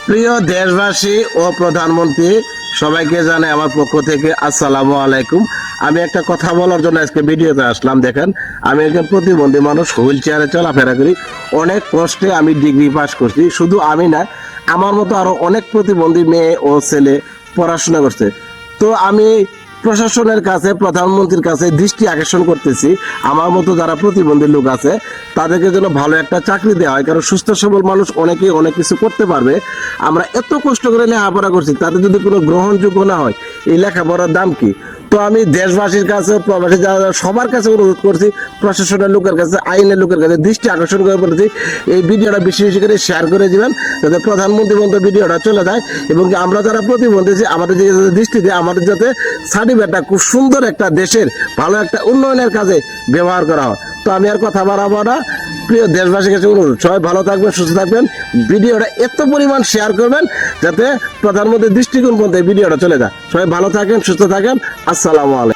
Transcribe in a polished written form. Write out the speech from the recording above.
প্রিয় দেশবাসী ও প্রধানমন্ত্রী, সবাইকে জানাই আমার পক্ষ থেকে আসসালামু আলাইকুম। আমি একটা কথা বলার জন্য আজকে ভিডিওতে আসলাম। দেখেন, আমি একজন প্রতিবন্ধী মানুষ, হুইল চেয়ারে চলাফেরা করি। অনেক কষ্টে আমি ডিগ্রি পাস করছি। শুধু আমি না, আমার মতো আরো অনেক প্রতিবন্ধী মেয়ে ও ছেলে পড়াশোনা করছে। তো আমি প্রশাসনের কাছে, প্রধানমন্ত্রীর কাছে দৃষ্টি আকর্ষণ করতেছি, আমার মতো যারা প্রতিবন্ধী লোক আছে তাদেরকে যেন ভালো একটা চাকরি দেওয়া হয়। কারণ সুস্থ সবল মানুষ অনেকেই অনেক কিছু করতে পারবে। আমরা এত কষ্ট করে লেখাপড়া করছি, তাতে যদি কোনো গ্রহণযোগ্য না হয়, এই লেখাপড়ার দাম কি? তো আমি দেশবাসীর কাছে, প্রবাসী যারা সবার কাছে অনুরোধ করছি, প্রশাসনের লোকের কাছে, আইনের লোকের কাছে দৃষ্টি আকর্ষণ করে বলেছি, এই ভিডিওটা বেশি বেশি করে শেয়ার করে দিবেন, যাতে প্রধানমন্ত্রী পর্যন্ত ভিডিওটা চলে যায় এবং আমরা যারা প্রতিবন্ধী আছি, আমাদের যে দৃষ্টি দিয়ে আমাদের যাতে সার্টিফিকেটটা খুব সুন্দর একটা দেশের ভালো একটা উন্নয়নের কাজে ব্যবহার করা হয়। তো আমি আর কথা বাড়াবো না। প্রিয় দেশবাসীর কাছে অনুরোধ, সবাই ভালো থাকবেন, সুস্থ থাকবেন। ভিডিওটা এত পরিমাণ শেয়ার করবেন যাতে প্রধানমন্ত্রীর দৃষ্টিকোণ পর্যন্ত ভিডিওটা চলে যায়। সবাই ভালো থাকেন, সুস্থ থাকেন। আসসালামু আলাইকুম।